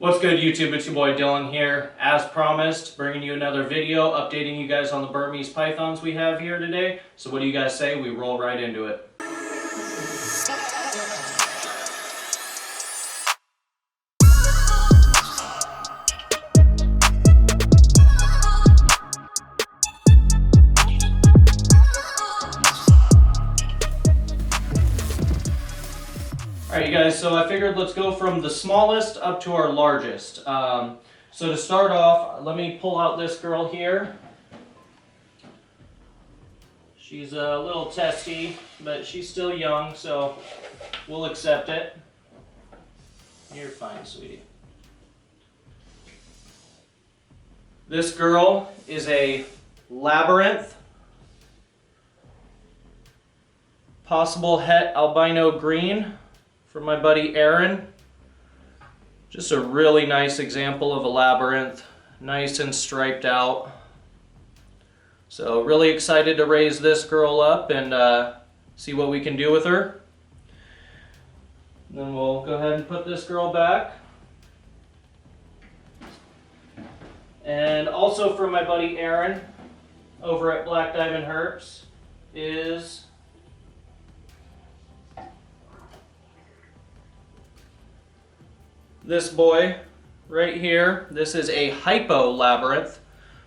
What's good, YouTube? It's your boy Dylan here. As promised, bringing you another video, updating you guys on the Burmese pythons we have here today. So what do you guys say? We roll right into it. Alright you guys, so I figured let's go from the smallest up to our largest. So to start off, let me pull out this girl here. She's a little testy, but she's still young, so we'll accept it. You're fine, sweetie. This girl is a labyrinth. Possible het albino green. From my buddy Aaron. Just a really nice example of a labyrinth, nice and striped out. So really excited to raise this girl up and see what we can do with her. And then we'll go ahead and put this girl back. And also from my buddy Aaron over at Black Diamond Herps is this boy right here. This is a hypo labyrinth.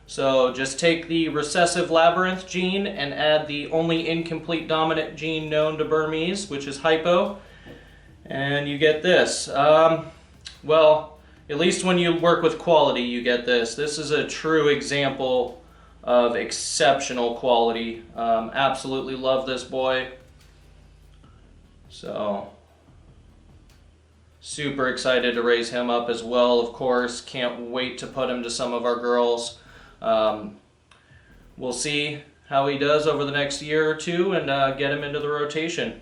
So just take the recessive labyrinth gene and add the only incomplete dominant gene known to Burmese, which is hypo, and you get this. Well, at least when you work with quality, you get this. This is a true example of exceptional quality. Absolutely love this boy. So super excited to raise him up as well, of course. Can't wait to put him to some of our girls. We'll see how he does over the next year or two and get him into the rotation.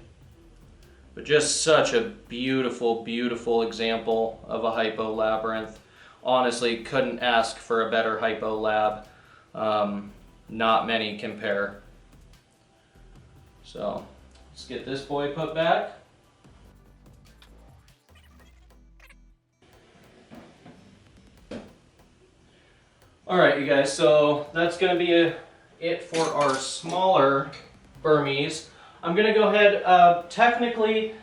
But just such a beautiful, beautiful example of a hypo labyrinth. Honestly, couldn't ask for a better hypo lab. Not many compare. So let's get this boy put back. Alright you guys, so that's going to be it for our smaller Burmese. I'm going to go ahead, technically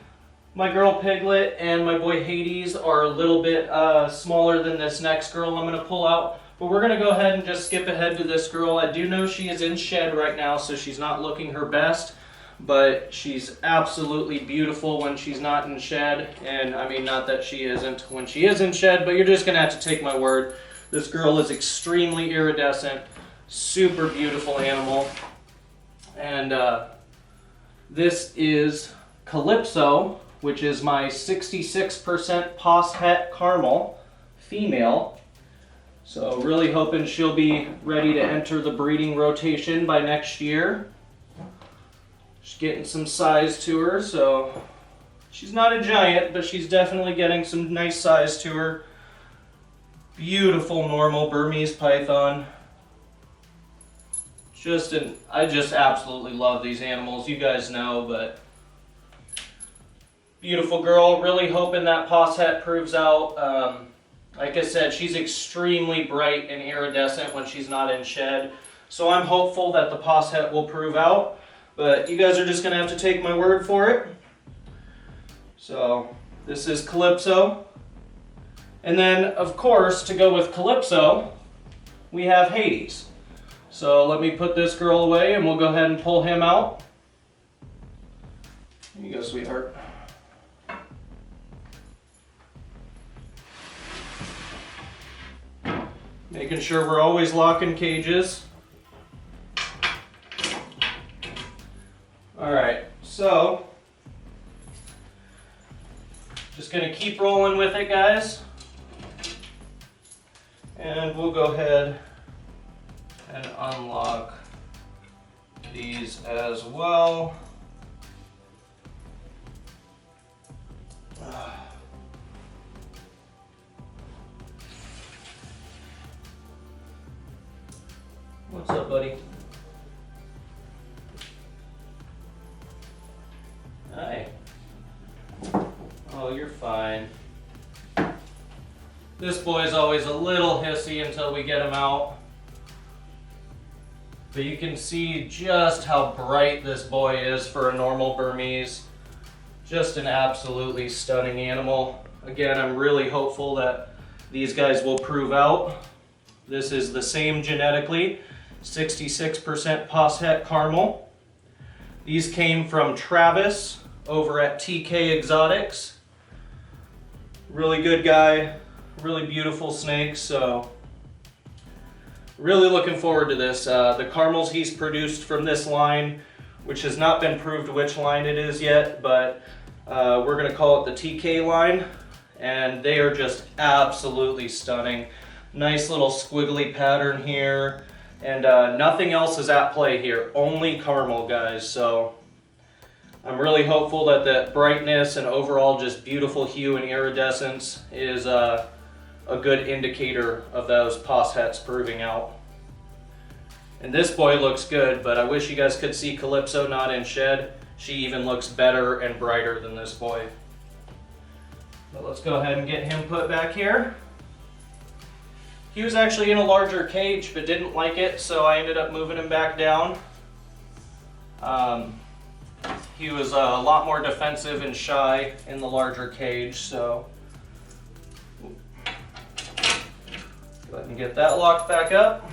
my girl Piglet and my boy Hades are a little bit smaller than this next girl I'm going to pull out. But we're going to go ahead and just skip ahead to this girl. I do know she is in shed right now, so she's not looking her best. But she's absolutely beautiful when she's not in shed. And I mean, not that she isn't when she is in shed, but you're just going to have to take my word. This girl is extremely iridescent, super beautiful animal. And this is Calypso, which is my 66% pos het caramel female. So really hoping she'll be ready to enter the breeding rotation by next year. She's getting some size to her, so she's not a giant, but she's definitely getting some nice size to her. Beautiful normal Burmese python. I just absolutely love these animals, you guys know, but beautiful girl. Really hoping that pos het proves out. Like I said, she's extremely bright and iridescent when she's not in shed. So I'm hopeful that the pos het will prove out, but you guys are just going to have to take my word for it. So this is Calypso. And then, of course, to go with Calypso, we have Hades. So let me put this girl away and we'll go ahead and pull him out. Here you go, sweetheart. Making sure we're always locking cages. Alright, so just going to keep rolling with it, guys. And we'll go ahead and unlock these as well. What's up, buddy? Hi. Oh, you're fine. This boy is always a little hissy until we get him out. But you can see just how bright this boy is for a normal Burmese. Just an absolutely stunning animal. Again, I'm really hopeful that these guys will prove out. This is the same genetically, 66% Poshet Caramel. These came from Travis over at TK Exotics. Really good guy, really beautiful snakes, so really looking forward to this. The caramels he's produced from this line, which has not been proved which line it is yet, but we're gonna call it the TK line, and they are just absolutely stunning. Nice little squiggly pattern here, and nothing else is at play here, only caramel, guys. So I'm really hopeful that the brightness and overall just beautiful hue and iridescence is a good indicator of those Poshets proving out. And this boy looks good, but I wish you guys could see Calypso not in shed. She even looks better and brighter than this boy. But let's go ahead and get him put back here. He was actually in a larger cage but didn't like it, so I ended up moving him back down. He was a lot more defensive and shy in the larger cage, so go ahead and get that locked back up.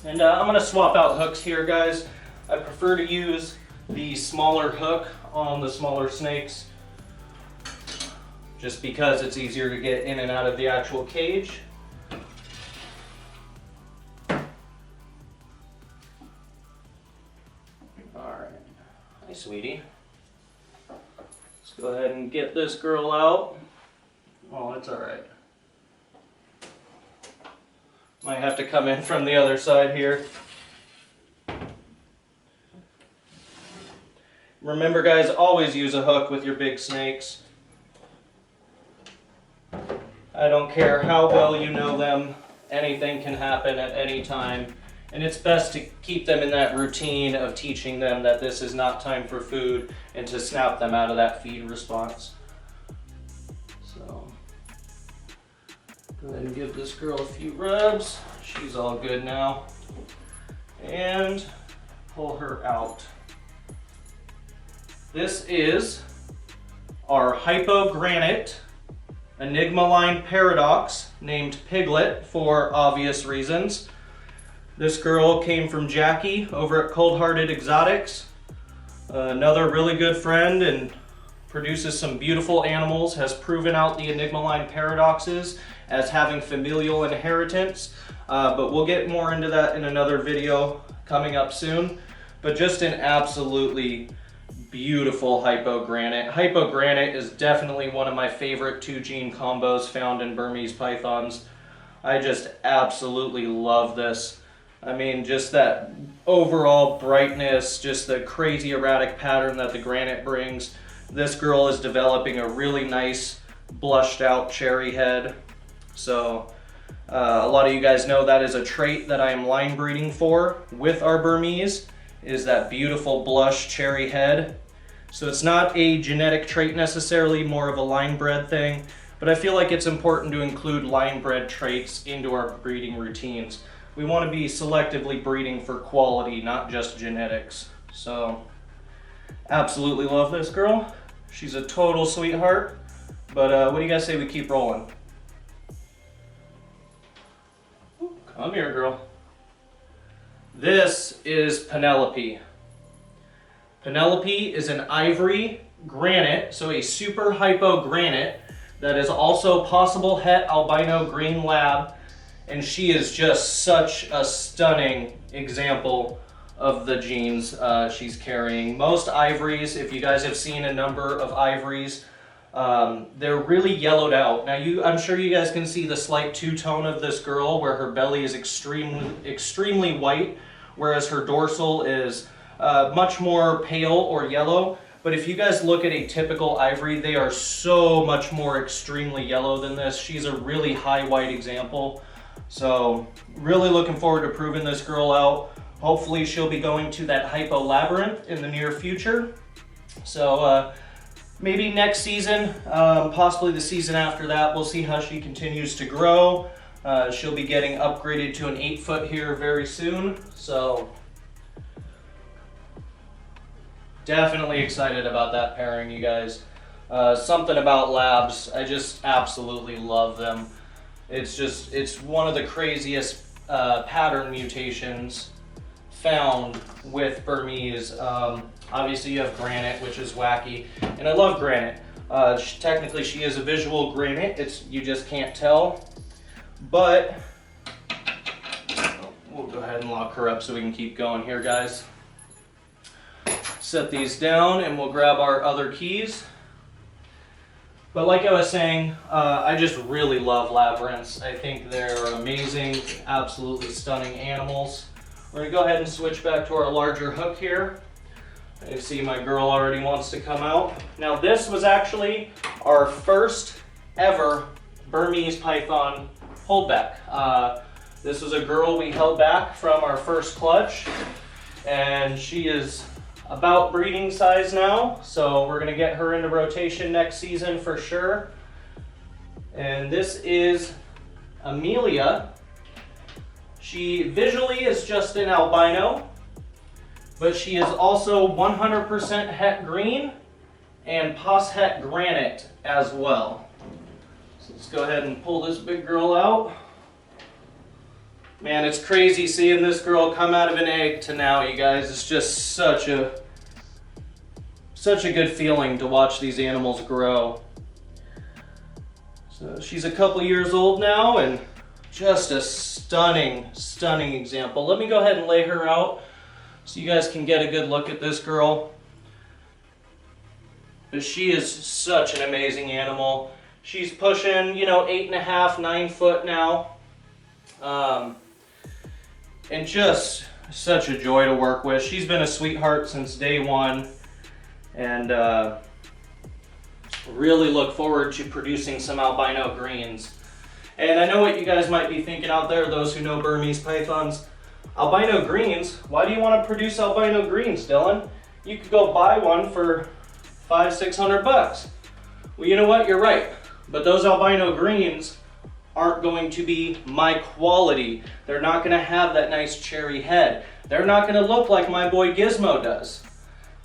And I'm going to swap out hooks here, guys. I prefer to use the smaller hook on the smaller snakes just because it's easier to get in and out of the actual cage. Alright, hi sweetie. Let's go ahead and get this girl out. Oh, it's alright. Might have to come in from the other side here. Remember, guys, always use a hook with your big snakes. I don't care how well you know them, anything can happen at any time. And it's best to keep them in that routine of teaching them that this is not time for food and to snap them out of that feed response. So, go ahead and give this girl a few rubs. She's all good now. And pull her out. This is our Hypogranite Enigma line paradox named Piglet for obvious reasons. This girl came from Jackie over at Cold Hearted Exotics. Another really good friend and produces some beautiful animals, has proven out the Enigma line paradoxes as having familial inheritance. But we'll get more into that in another video coming up soon. But just an absolutely beautiful Hypogranite. Hypogranite is definitely one of my favorite 2-gene combos found in Burmese pythons. I just absolutely love this. I mean, just that overall brightness, just the crazy erratic pattern that the granite brings. This girl is developing a really nice blushed out cherry head. So a lot of you guys know that is a trait that I am line breeding for with our Burmese, is that beautiful blush cherry head. So it's not a genetic trait necessarily, more of a line bred thing, but I feel like it's important to include line bred traits into our breeding routines. We want to be selectively breeding for quality, not just genetics. So absolutely love this girl. She's a total sweetheart. But what do you guys say we keep rolling? Come here, girl. This is Penelope. Penelope is an ivory granite, so a super hypo granite that is also possible het albino green lab, and she is just such a stunning example of the genes she's carrying. Most ivories, if you guys have seen a number of ivories, they're really yellowed out. Now I'm sure you guys can see the slight two-tone of this girl where her belly is extremely white, whereas her dorsal is much more pale or yellow. But if you guys look at a typical ivory, they are so much more extremely yellow than this. She's a really high white example. So really looking forward to proving this girl out. Hopefully she'll be going to that hypo labyrinth in the near future. So maybe next season, possibly the season after that. We'll see how she continues to grow. She'll be getting upgraded to an 8-foot here very soon, so definitely excited about that pairing, you guys. Something about labs, I just absolutely love them. It's one of the craziest pattern mutations found with Burmese. Obviously you have granite, which is wacky, and I love granite. Technically she is a visual granite, you just can't tell, but we'll go ahead and lock her up so we can keep going here, guys. Set these down and we'll grab our other keys. But like I was saying, I just really love labyrinths. I think they're amazing, absolutely stunning animals. We're going to go ahead and switch back to our larger hook here. I see my girl already wants to come out. Now this was actually our first ever Burmese python holdback. This was a girl we held back from our first clutch, and she is about breeding size now, so we're going to get her into rotation next season for sure. And this is Amelia. She visually is just an albino, but she is also 100% het green and pos het granite as well. So let's go ahead and pull this big girl out. Man, it's crazy seeing this girl come out of an egg to now, you guys. It's just such a good feeling to watch these animals grow. So she's a couple years old now and just a stunning example. Let me go ahead and lay her out so you guys can get a good look at this girl. But she is such an amazing animal. She's pushing, 8.5, 9 foot now. And just such a joy to work with. She's been a sweetheart since day one, and really look forward to producing some albino greens. And I know what you guys might be thinking out there, those who know Burmese pythons. Albino greens? Why do you want to produce albino greens, Dylan? You could go buy one for $500-600 bucks. Well, you know what? You're right. But those albino greens aren't going to be my quality. They're not going to have that nice cherry head. They're not going to look like my boy Gizmo does.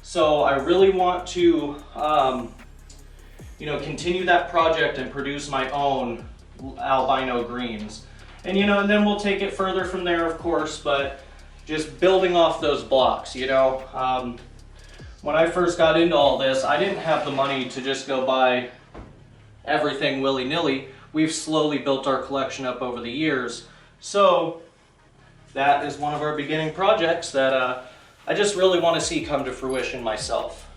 So I really want to, continue that project and produce my own albino greens. And and then we'll take it further from there, of course, but just building off those blocks, When I first got into all this, I didn't have the money to just go buy everything willy-nilly. We've slowly built our collection up over the years. So that is one of our beginning projects that I just really want to see come to fruition myself.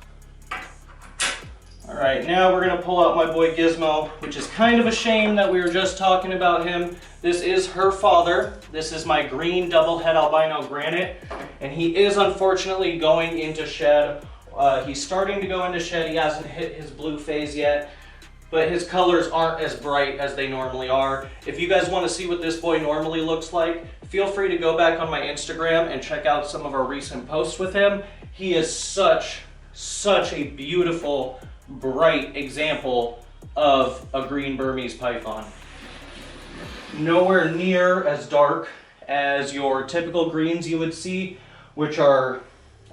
All right, now we're gonna pull out my boy Gizmo, which is kind of a shame that we were just talking about him. This is her father. This is my green double head albino granite, and he is unfortunately going into shed. He's starting to go into shed. He hasn't hit his blue phase yet, but his colors aren't as bright as they normally are. If you guys want to see what this boy normally looks like, feel free to go back on my Instagram and check out some of our recent posts with him. He is such a beautiful, bright example of a green Burmese python. Nowhere near as dark as your typical greens you would see, which are,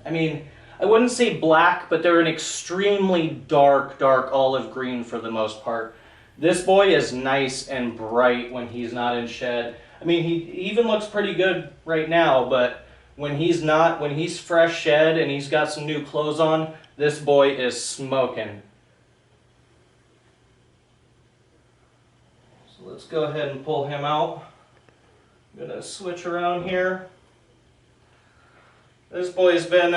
I wouldn't say black, but they're an extremely dark olive green for the most part. This boy is nice and bright when he's not in shed. He even looks pretty good right now, but when he's fresh shed and he's got some new clothes on, this boy is smoking. So let's go ahead and pull him out. I'm gonna switch around here. This boy's been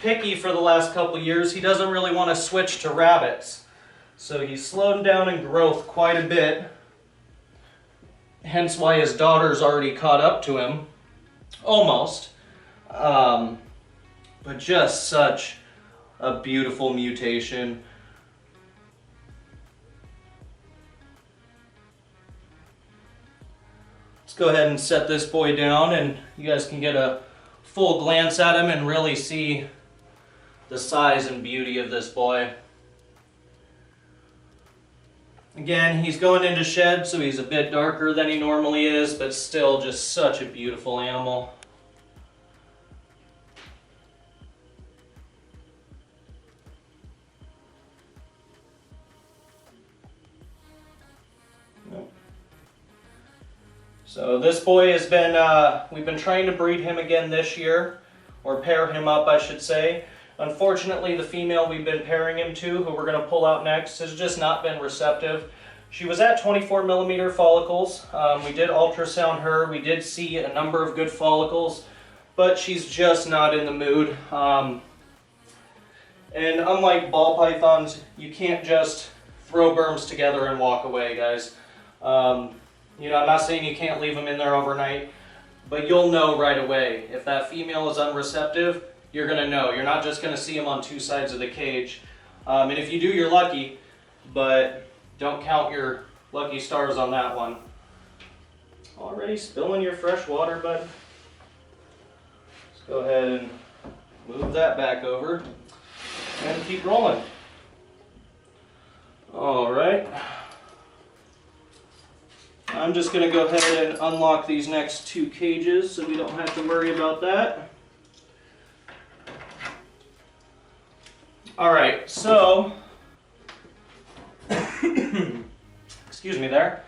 picky for the last couple years. He doesn't really want to switch to rabbits. So he's slowed down in growth quite a bit. Hence why his daughter's already caught up to him. Almost. But just such a beautiful mutation. Let's go ahead and set this boy down and you guys can get a full glance at him and really see the size and beauty of this boy. Again, he's going into shed, so he's a bit darker than he normally is, but still just such a beautiful animal. So this boy has been, we've been trying to breed him again this year, or pair him up, I should say. Unfortunately, the female we've been pairing him to, who we're going to pull out next, has just not been receptive. She was at 24 millimeter follicles. We did ultrasound her. We did see a number of good follicles, but she's just not in the mood. And unlike ball pythons, you can't just throw Burms together and walk away, guys. You know, I'm not saying you can't leave them in there overnight, but you'll know right away. If that female is unreceptive, you're going to know. You're not just going to see them on two sides of the cage. And if you do, you're lucky, but don't count your lucky stars on that one. Already spilling your fresh water, bud. Let's go ahead and move that back over and keep rolling. All right. I'm just going to go ahead and unlock these next two cages so we don't have to worry about that. Alright, so, excuse me there,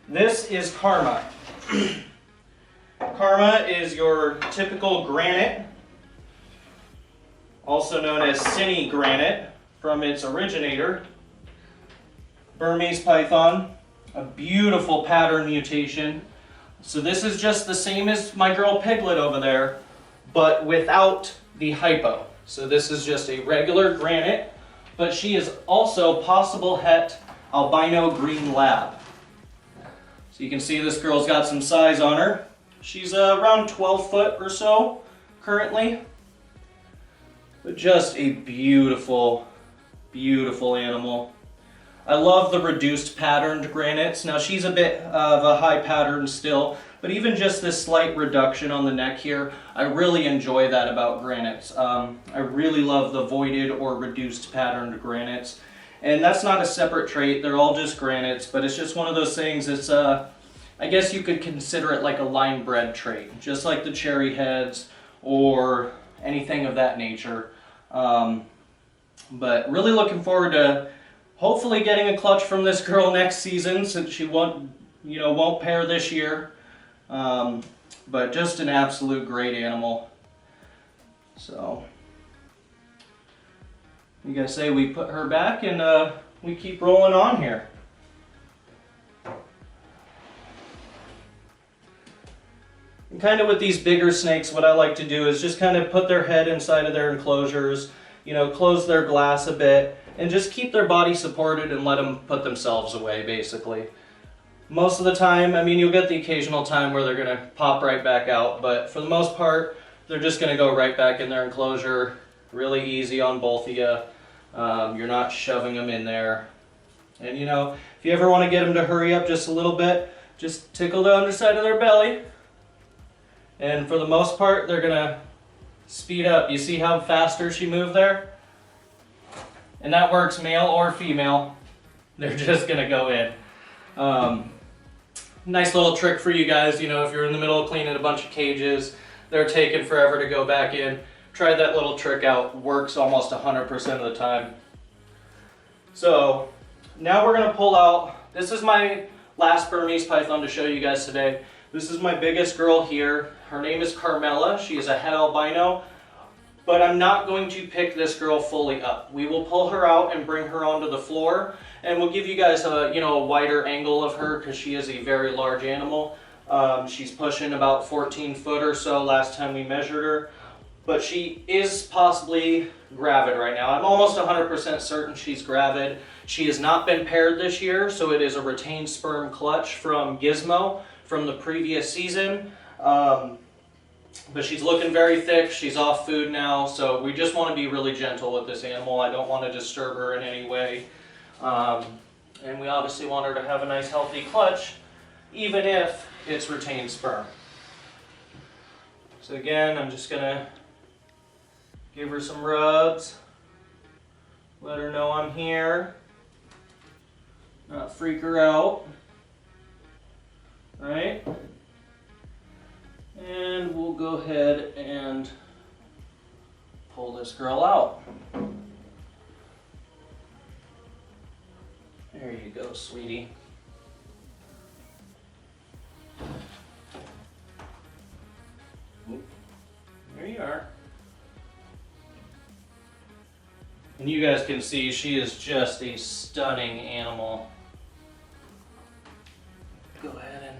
this is Karma. Karma is your typical granite, also known as Cine granite from its originator, Burmese python. A beautiful pattern mutation. So this is just the same as my girl Piglet over there, but without the hypo. So this is just a regular granite, but she is also possible het albino green lab. So you can see this girl's got some size on her. She's around 12 foot or so currently, but just a beautiful, beautiful animal. I love the reduced patterned granites. Now she's a bit of a high pattern still, but even just this slight reduction on the neck here, I really enjoy that about granites. I really love the voided or reduced patterned granites. And that's not a separate trait, they're all just granites, but it's just one of those things, it's I guess you could consider it like a line bred trait, just like the cherry heads or anything of that nature. But really looking forward to hopefully getting a clutch from this girl next season, since she won't pair this year. But just an absolute great animal. So, you guys say we put her back and we keep rolling on here. And kind of with these bigger snakes, what I like to do is just kind of put their head inside of their enclosures, you know, close their glass a bit, and just keep their body supported and let them put themselves away, basically. Most of the time, I mean, you'll get the occasional time where they're going to pop right back out, but for the most part, they're just going to go right back in their enclosure, really easy on both of you. You're not shoving them in there. And you know, if you ever want to get them to hurry up just a little bit, just tickle the underside of their belly. And for the most part, they're going to speed up. You see how faster she moved there? And that works male or female. They're just going to go in. Nice little trick for you guys, you know, if you're in the middle of cleaning a bunch of cages, they're taking forever to go back in. Try that little trick out. Works almost 100% of the time. So now we're going to pull out, this is my last Burmese python to show you guys today. This is my biggest girl here. Her name is Carmella. She is a het albino. But I'm not going to pick this girl fully up. We will pull her out and bring her onto the floor, and we'll give you guys a, you know, a wider angle of her because she is a very large animal. She's pushing about 14 foot or so last time we measured her, but she is possibly gravid right now. I'm almost 100% certain she's gravid. She has not been paired this year, so it is a retained sperm clutch from Gizmo from the previous season. But she's looking very thick. She's off food now, so we just want to be really gentle with this animal. I don't want to disturb her in any way. And we obviously want her to have a nice healthy clutch, even if it's retained sperm. So again, I'm just going to give her some rubs, let her know I'm here. not freak her out. Right? And we'll go ahead and pull this girl out. There you go, sweetie. There you are. And you guys can see she is just a stunning animal. Go ahead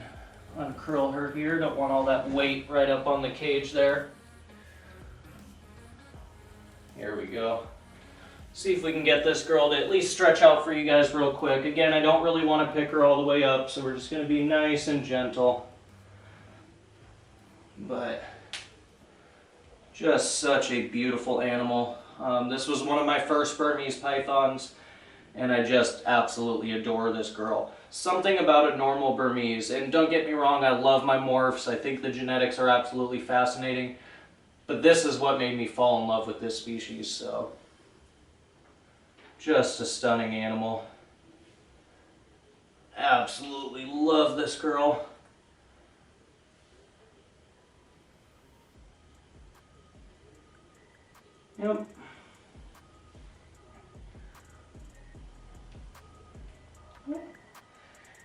and uncurl her here. Don't want all that weight right up on the cage there. Here we go. See if we can get this girl to at least stretch out for you guys real quick. Again, I don't really want to pick her all the way up, so we're just going to be nice and gentle. But just such a beautiful animal. This was one of my first Burmese pythons, and I just absolutely adore this girl. Something about a normal Burmese, and don't get me wrong, I love my morphs. I think the genetics are absolutely fascinating, but this is what made me fall in love with this species, so. Just a stunning animal. Absolutely love this girl. Yep.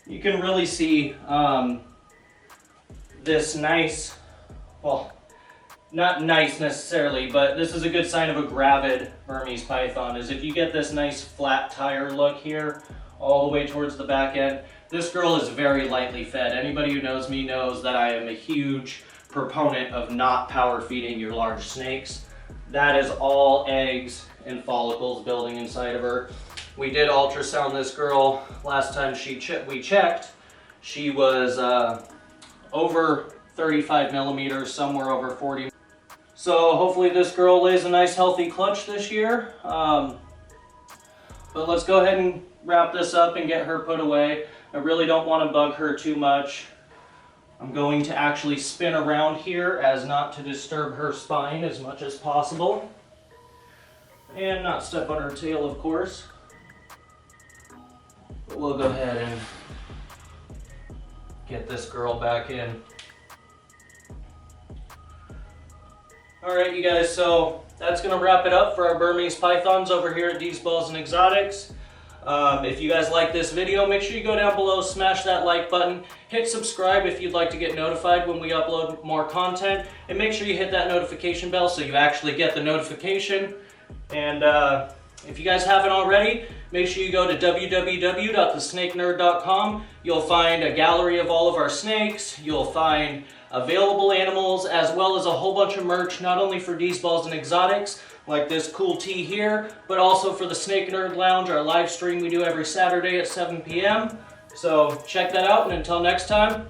You can really see this nice, well, not nice necessarily, but this is a good sign of a gravid Burmese python, is if you get this nice flat tire look here, all the way towards the back end. This girl is very lightly fed. Anybody who knows me knows that I am a huge proponent of not power feeding your large snakes. That is all eggs and follicles building inside of her. We did ultrasound this girl last time we checked. She was over 35 millimeters, somewhere over 40. So hopefully this girl lays a nice healthy clutch this year. But let's go ahead and wrap this up and get her put away. I really don't want to bug her too much. I'm going to actually spin around here as not to disturb her spine as much as possible. And not step on her tail, of course. But we'll go ahead and get this girl back in. Alright you guys, so that's going to wrap it up for our Burmese pythons over here at D's Balls and Exotics. If you guys like this video, make sure you go down below, smash that like button, hit subscribe if you'd like to get notified when we upload more content, and make sure you hit that notification bell so you actually get the notification. And if you guys haven't already, make sure you go to www.thesnakenerd.com. You'll find a gallery of all of our snakes. You'll find available animals as well as a whole bunch of merch, not only for D's Balls and Exotics, like this cool tee here, but also for the Snake Nerd Lounge, our live stream we do every Saturday at 7 p.m. So check that out, and until next time,